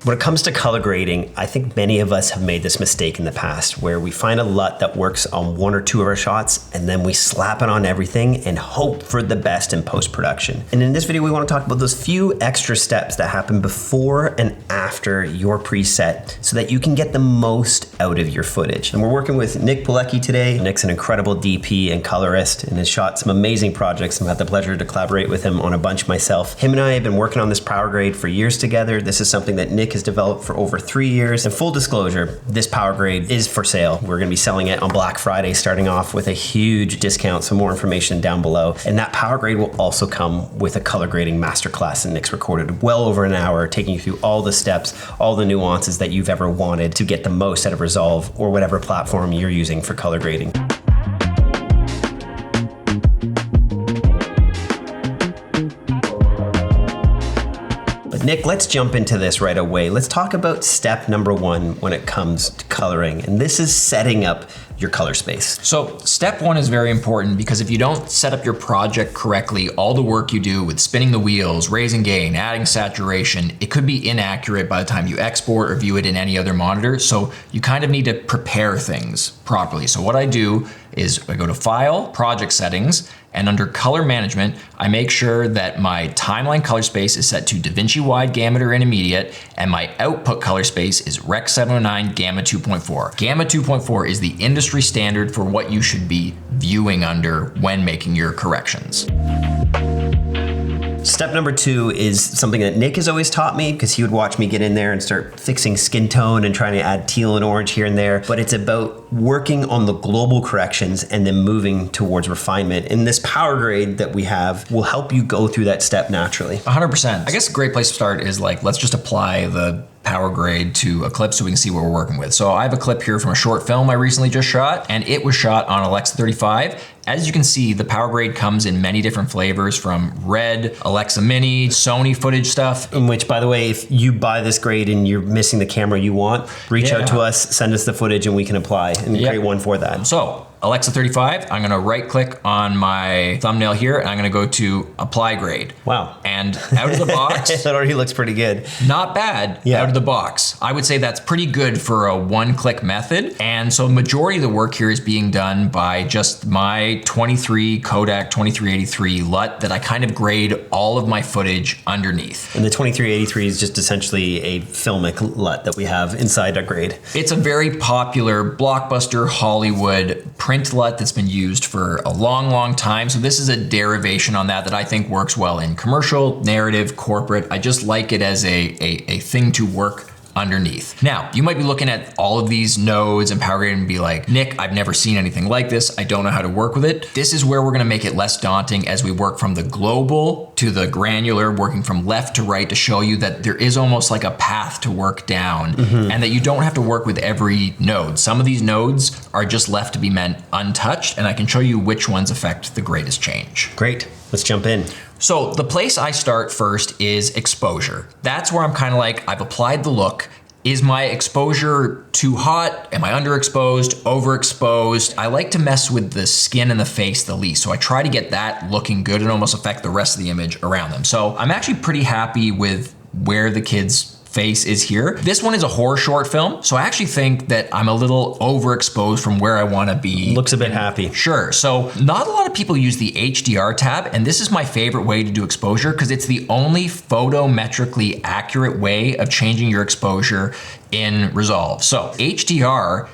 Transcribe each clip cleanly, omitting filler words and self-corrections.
When it comes to color grading, I think many of us have made this mistake in the past where we find a LUT that works on one or two of our shots and then we slap it on everything and hope for the best in post-production. And in this video, we want to talk about those few extra steps that happen before and after your preset so that you can get the most out of your footage. And we're working with Nick Pilecki today. Nick's an incredible DP and colorist and has shot some amazing projects. I've had the pleasure to collaborate with him on a bunch myself. Him and I have been working on this PowerGrade for years together. This is something that Nick has developed for over 3 years. And full disclosure, this PowerGrade is for sale. We're gonna be selling it on Black Friday, starting off with a huge discount. So more information down below. And that PowerGrade will also come with a color grading masterclass that Nick's recorded well over an hour, taking you through all the steps, all the nuances that you've ever wanted to get the most out of Resolve or whatever platform you're using for color grading. Nick, let's jump into this right away. Let's talk about step number one when it comes to coloring, and this is setting up your color space. So step one is very important because if you don't set up your project correctly, all the work you do with spinning the wheels, raising gain, adding saturation, it could be inaccurate by the time you export or view it in any other monitor. So you kind of need to prepare things properly. So what I do is I go to File, Project Settings, and under Color Management, I make sure that my timeline color space is set to DaVinci Wide Gamut or Intermediate, and my output color space is Rec 709 Gamma 2.4. Gamma 2.4 is the industry standard for what you should be viewing under when making your corrections. Step number two is something that Nick has always taught me because he would watch me get in there and start fixing skin tone and trying to add teal and orange here and there. But it's about working on the global corrections and then moving towards refinement. And this PowerGrade that we have will help you go through that step naturally. 100%. I guess a great place to start is like, let's just apply the PowerGrade to a clip so we can see what we're working with. So I have a clip here from a short film I recently just shot, and it was shot on Alexa 35. As you can see, the PowerGrade comes in many different flavors from Red, Alexa Mini, Sony footage stuff. In which, by the way, if you buy this grade and you're missing the camera you want, reach out to us, send us the footage and we can apply and create one for that. So Alexa 35, I'm gonna right click on my thumbnail here and I'm gonna go to Apply Grade. Wow. And out of the box. That already looks pretty good. Not bad out of the box. I would say that's pretty good for a one-click method. And so the majority of the work here is being done by just my 23 Kodak 2383 LUT that I kind of grade all of my footage underneath. And the 2383 is just essentially a filmic LUT that we have inside our grade. It's a very popular blockbuster Hollywood print LUT that's been used for a long, long time. So this is a derivation on that I think works well in commercial, narrative, corporate. I just like it as a thing to work underneath. Now, you might be looking at all of these nodes and PowerGrade and be like, Nick, I've never seen anything like this. I don't know how to work with it. This is where we're gonna make it less daunting as we work from the global to the granular, working from left to right to show you that there is almost like a path to work down and that you don't have to work with every node. Some of these nodes are just left to be untouched, and I can show you which ones affect the greatest change. Great, let's jump in. So the place I start first is exposure. That's where I'm kind of like, I've applied the look. Is my exposure too hot? Am I underexposed, overexposed? I like to mess with the skin and the face the least. So I try to get that looking good and almost affect the rest of the image around them. So I'm actually pretty happy with where the kid's face is here. This one is a horror short film, so I actually think that I'm a little overexposed from where I want to be. Looks a bit happy. Sure. So not a lot of people use the HDR tab, and this is my favorite way to do exposure because it's the only photometrically accurate way of changing your exposure in Resolve. So HDR,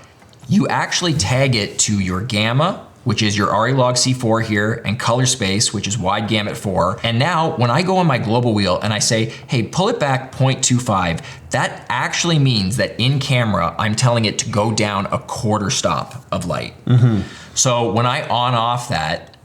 you actually tag it to your gamma, which is your RE-Log C4 here, and color space, which is wide gamut 4. And now when I go on my global wheel and I say, hey, pull it back 0.25, that actually means that in camera, I'm telling it to go down a quarter stop of light. So when I on off that,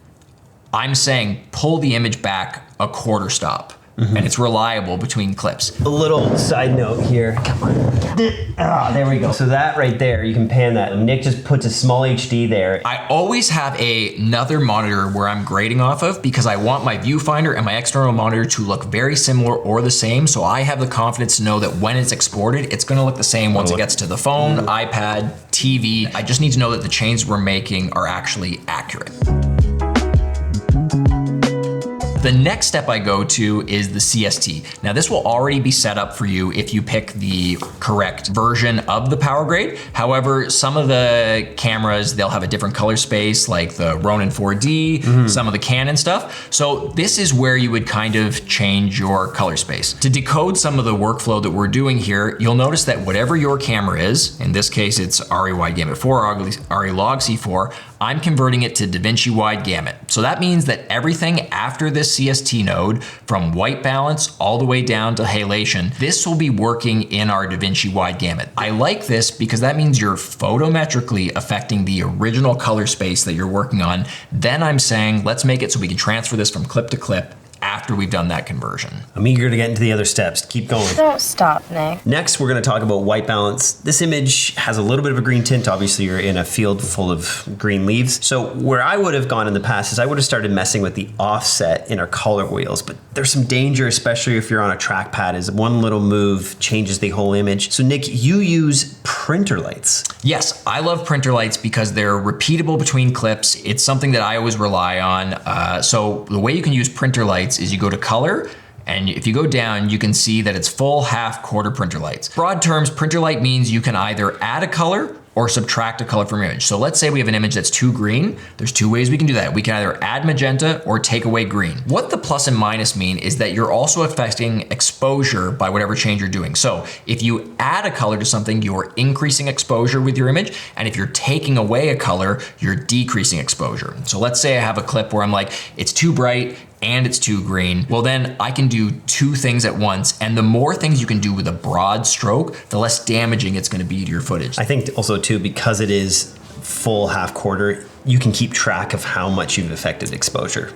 I'm saying pull the image back a quarter stop. And it's reliable between clips. A little side note here. Come on. There we go. So that right there, you can pan that. Nick just puts a small HD there. I always have another monitor where I'm grading off of because I want my viewfinder and my external monitor to look very similar or the same. So I have the confidence to know that when it's exported, it's gonna look the same once it gets to the phone, iPad, TV. I just need to know that the changes we're making are actually accurate. The next step I go to is the CST. Now this will already be set up for you if you pick the correct version of the PowerGrade. However, some of the cameras, they'll have a different color space, like the Ronin 4D, some of the Canon stuff. So this is where you would kind of change your color space. To decode some of the workflow that we're doing here, you'll notice that whatever your camera is, in this case it's RE Wide Gamut 4, RE Log C4, I'm converting it to DaVinci Wide Gamut. So that means that everything after this CST node, from white balance all the way down to halation, this will be working in our DaVinci Wide Gamut. I like this because that means you're photometrically affecting the original color space that you're working on. Then I'm saying, let's make it so we can transfer this from clip to clip after we've done that conversion. I'm eager to get into the other steps. Keep going. Don't stop, Nick. Next, we're gonna talk about white balance. This image has a little bit of a green tint. Obviously, you're in a field full of green leaves. So where I would have gone in the past is I would have started messing with the offset in our color wheels, but there's some danger, especially if you're on a trackpad, is one little move changes the whole image. So Nick, you use printer lights. Yes, I love printer lights because they're repeatable between clips. It's something that I always rely on. So the way you can use printer lights is you go to color, and if you go down, you can see that it's full, half, quarter printer lights. Broad terms, printer light means you can either add a color or subtract a color from your image. So let's say we have an image that's too green. There's two ways we can do that. We can either add magenta or take away green. What the plus and minus mean is that you're also affecting exposure by whatever change you're doing. So if you add a color to something, you're increasing exposure with your image. And if you're taking away a color, you're decreasing exposure. So let's say I have a clip where I'm like, it's too bright and it's too green. Well, then I can do two things at once. And the more things you can do with a broad stroke, the less damaging it's gonna be to your footage. I think also too, because it is full, half, quarter, you can keep track of how much you've affected exposure.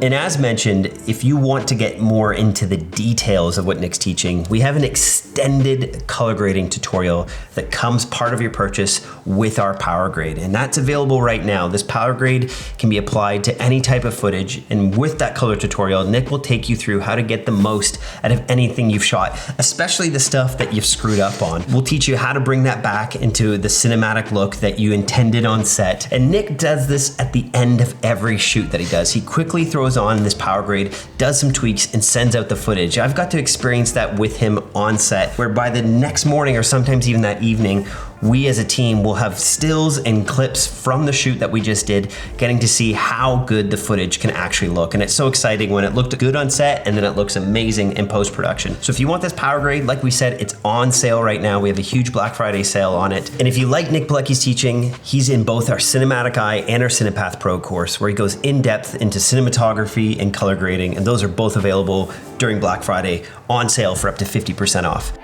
And as mentioned, if you want to get more into the details of what Nick's teaching, we have an extended color grading tutorial that comes part of your purchase with our PowerGrade. And that's available right now. This PowerGrade can be applied to any type of footage. And with that color tutorial, Nick will take you through how to get the most out of anything you've shot, especially the stuff that you've screwed up on. We'll teach you how to bring that back into the cinematic look that you intended on set. And Nick does this at the end of every shoot that he does. He quickly throws on this PowerGrade, does some tweaks, and sends out the footage. I've got to experience that with him on set, where by the next morning or sometimes even that evening, we as a team will have stills and clips from the shoot that we just did, getting to see how good the footage can actually look. And it's so exciting when it looked good on set and then it looks amazing in post-production. So if you want this PowerGrade, like we said, it's on sale right now. We have a huge Black Friday sale on it. And if you like Nick Bilecki's teaching, he's in both our Cinematic Eye and our Cinepath Pro course, where he goes in depth into cinematography and color grading. And those are both available during Black Friday on sale for up to 50% off.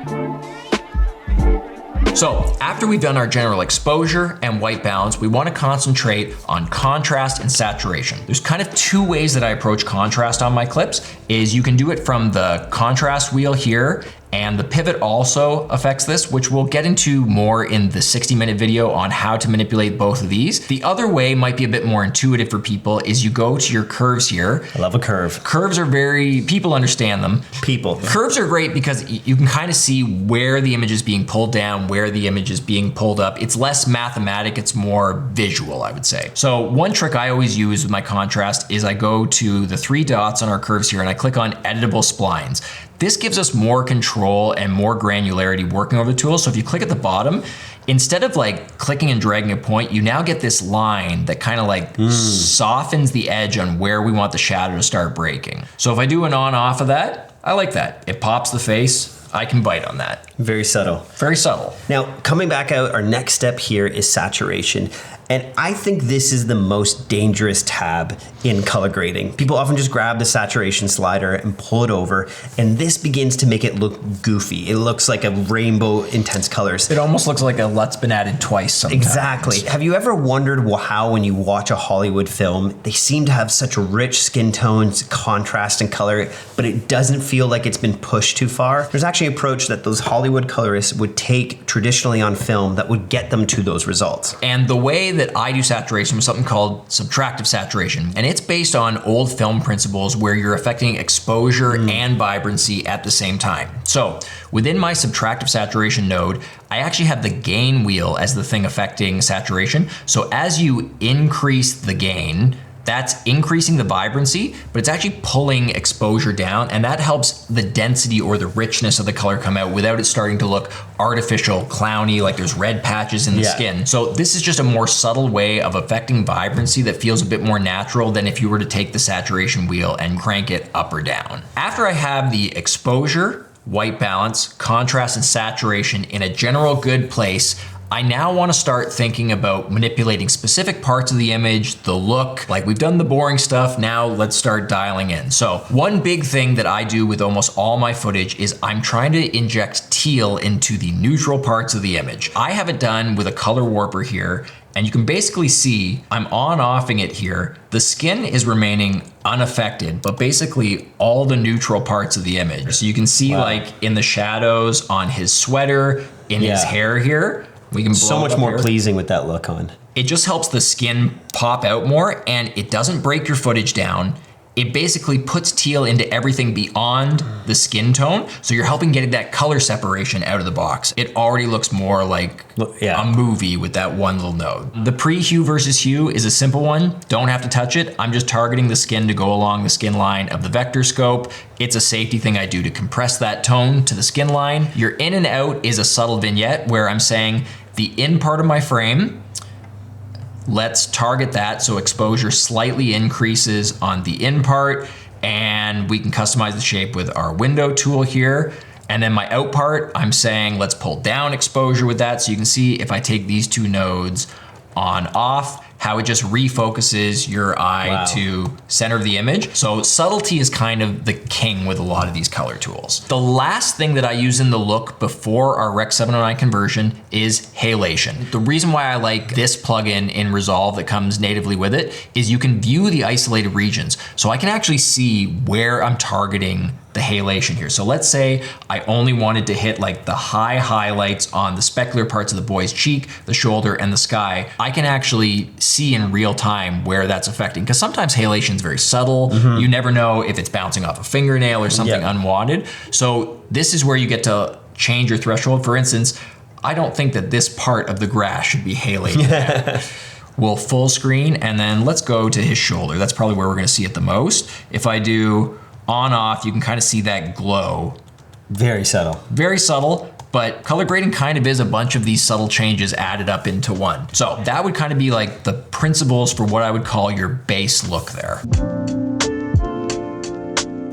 So after we've done our general exposure and white balance, we want to concentrate on contrast and saturation. There's kind of two ways that I approach contrast on my clips. Is you can do it from the contrast wheel here, and the pivot also affects this, which we'll get into more in the 60-minute video on how to manipulate both of these. The other way might be a bit more intuitive for people, is you go to your curves here. I love a curve. Curves are people understand them. Curves are great because you can kind of see where the image is being pulled down, where the image is being pulled up. It's less mathematic, it's more visual, I would say. So one trick I always use with my contrast is I go to the three dots on our curves here and I click on editable splines. This gives us more control and more granularity working over the tool. So if you click at the bottom, instead of like clicking and dragging a point, you now get this line that kind of like softens the edge on where we want the shadow to start breaking. So if I do an on-off of that, I like that. It pops the face. I can bite on that. Very subtle. Very subtle. Now, coming back out, our next step here is saturation. And I think this is the most dangerous tab in color grading. People often just grab the saturation slider and pull it over, and this begins to make it look goofy. It looks like a rainbow intense colors. It almost looks like a LUT's been added twice sometimes. Exactly. Have you ever wondered how when you watch a Hollywood film, they seem to have such rich skin tones, contrast and color, but it doesn't feel like it's been pushed too far? There's actually an approach that those Hollywood colorists would take traditionally on film that would get them to those results. And the way that I do saturation was something called subtractive saturation. And it's based on old film principles where you're affecting exposure and vibrancy at the same time. So within my subtractive saturation node, I actually have the gain wheel as the thing affecting saturation. So as you increase the gain, That's increasing the vibrancy, but it's actually pulling exposure down, and that helps the density or the richness of the color come out without it starting to look artificial, clowny, like there's red patches in the skin. So this is just a more subtle way of affecting vibrancy that feels a bit more natural than if you were to take the saturation wheel and crank it up or down. After I have the exposure, white balance, contrast, and saturation in a general good place, I now want to start thinking about manipulating specific parts of the image, the look. Like we've done the boring stuff, now let's start dialing in. So one big thing that I do with almost all my footage is I'm trying to inject teal into the neutral parts of the image. I have it done with a color warper here, and you can basically see I'm on-offing it here. The skin is remaining unaffected, but basically all the neutral parts of the image. So you can see like in the shadows on his sweater, in his hair here, we can blow so much more pleasing with that look on. It just helps the skin pop out more, and it doesn't break your footage down. It basically puts teal into everything beyond the skin tone, so you're helping get that color separation out of the box. It already looks more like a movie with that one little node. The pre-hue versus hue is a simple one. Don't have to touch it. I'm just targeting the skin to go along the skin line of the vector scope. It's a safety thing I do to compress that tone to the skin line. Your in and out is a subtle vignette where I'm saying the in part of my frame, let's target that so exposure slightly increases on the in part, and we can customize the shape with our window tool here. And then my out part, I'm saying let's pull down exposure with that, so you can see if I take these two nodes on off, how it just refocuses your eye to center of the image. So subtlety is kind of the king with a lot of these color tools. The last thing that I use in the look before our Rec 709 conversion is halation. The reason why I like this plugin in Resolve that comes natively with it is you can view the isolated regions. So I can actually see where I'm targeting the halation here. So let's say I only wanted to hit like the high highlights on the specular parts of the boy's cheek, the shoulder, and the sky. I can actually see in real time where that's affecting, because sometimes halation is very subtle. You never know if it's bouncing off a fingernail or something unwanted. So this is where you get to change your threshold. For instance, I don't think that this part of the grass should be halated. We'll full screen, and then let's go to his shoulder. That's probably where we're gonna see it the most. If I do on off, you can kind of see that glow. Very subtle. Very subtle, but color grading kind of is a bunch of these subtle changes added up into one. So that would kind of be like the principles for what I would call your base look there.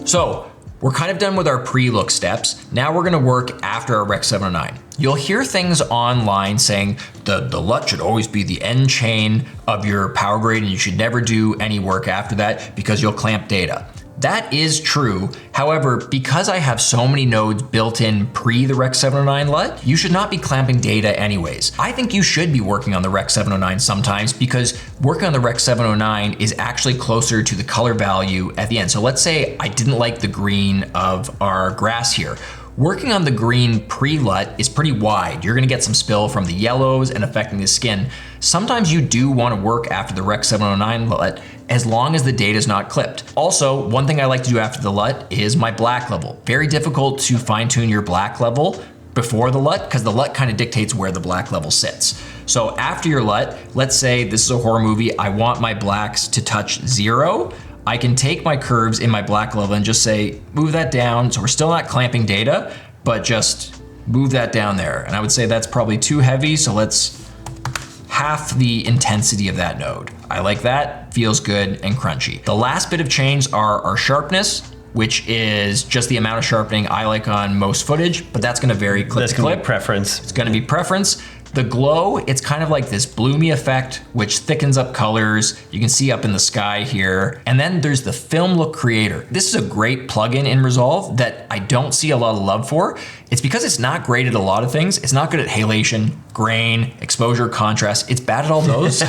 So we're kind of done with our pre-look steps. Now we're gonna work after our Rec 709. You'll hear things online saying the LUT should always be the end chain of your PowerGrade, and you should never do any work after that because you'll clamp data. That is true. However, because I have so many nodes built in pre the Rec 709 LUT, you should not be clamping data anyways. I think you should be working on the Rec 709 sometimes, because working on the Rec 709 is actually closer to the color value at the end. So let's say I didn't like the green of our grass here. Working on the green pre-LUT is pretty wide. You're gonna get some spill from the yellows and affecting the skin. Sometimes you do wanna work after the Rec 709 LUT as long as the data is not clipped. Also, one thing I like to do after the LUT is my black level. Very difficult to fine tune your black level before the LUT, because the LUT kind of dictates where the black level sits. So after your LUT, let's say this is a horror movie, I want my blacks to touch 0. I can take my curves in my black level and just say, move that down. So we're still not clamping data, but just move that down there. And I would say that's probably too heavy, so let's half the intensity of that node. I like that, feels good and crunchy. The last bit of change are our sharpness, which is just the amount of sharpening I like on most footage, but that's gonna vary clip to clip. That's gonna be preference. It's gonna be preference. The glow, it's kind of like this bloomy effect, which thickens up colors. You can see up in the sky here. And then there's the film look creator. This is a great plugin in Resolve that I don't see a lot of love for. It's because it's not great at a lot of things. It's not good at halation, grain, exposure, contrast. It's bad at all those.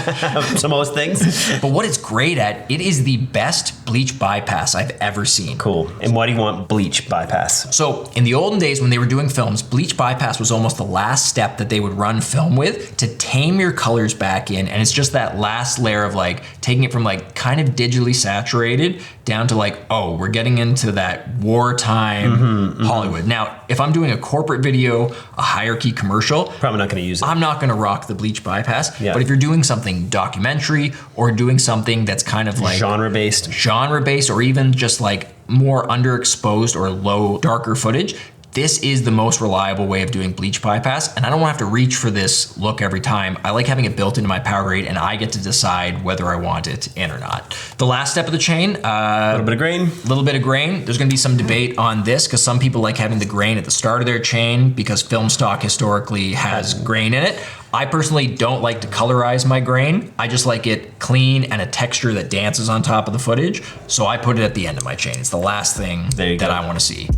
So most things. But what it's great at, it is the best bleach bypass I've ever seen. Cool. And why do you want bleach bypass? So in the olden days when they were doing films, bleach bypass was almost the last step that they would run film with to tame your colors back in. And it's just that last layer of like taking it from like kind of digitally saturated down to like, oh, we're getting into that wartime Hollywood. Now, if I'm doing a corporate video, a hierarchy commercial, Probably not going to use it. I'm not going to rock the bleach bypass. Yeah. But if you're doing something documentary or doing something that's kind of like genre-based, or even just like more underexposed or low, darker footage, this is the most reliable way of doing bleach bypass. And I don't have to reach for this look every time. I like having it built into my PowerGrade, and I get to decide whether I want it in or not. The last step of the chain, a little bit of grain. Little bit of grain. There's gonna be some debate on this because some people like having the grain at the start of their chain because film stock historically has grain in it. I personally don't like to colorize my grain. I just like it clean and a texture that dances on top of the footage. So I put it at the end of my chain. It's the last thing that I wanna see.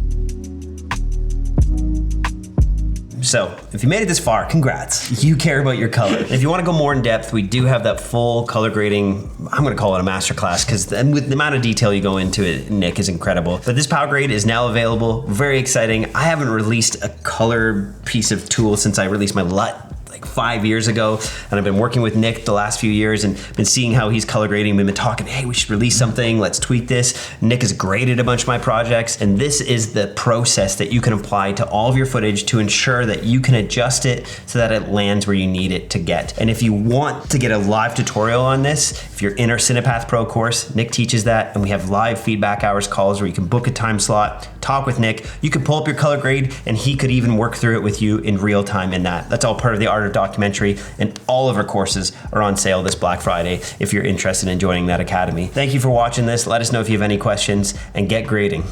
So if you made it this far, congrats. You care about your color. If you want to go more in depth, we do have that full color grading. I'm going to call it a masterclass because with the amount of detail you go into it, Nick, is incredible. But this PowerGrade is now available. Very exciting. I haven't released a color piece of tool since I released my LUT like 5 years ago, and I've been working with Nick the last few years and been seeing how he's color grading. We've been talking, hey, we should release something, let's tweak this. Nick has graded a bunch of my projects, and this is the process that you can apply to all of your footage to ensure that you can adjust it so that it lands where you need it to get. And if you want to get a live tutorial on this, if you're in our Cinepath Pro course, Nick teaches that, and we have live feedback hours calls where you can book a time slot, talk with Nick. You can pull up your color grade, and he could even work through it with you in real time in that. That's all part of the Art of Documentary, and all of our courses are on sale this Black Friday if you're interested in joining that academy. Thank you for watching this. Let us know if you have any questions, and get grading.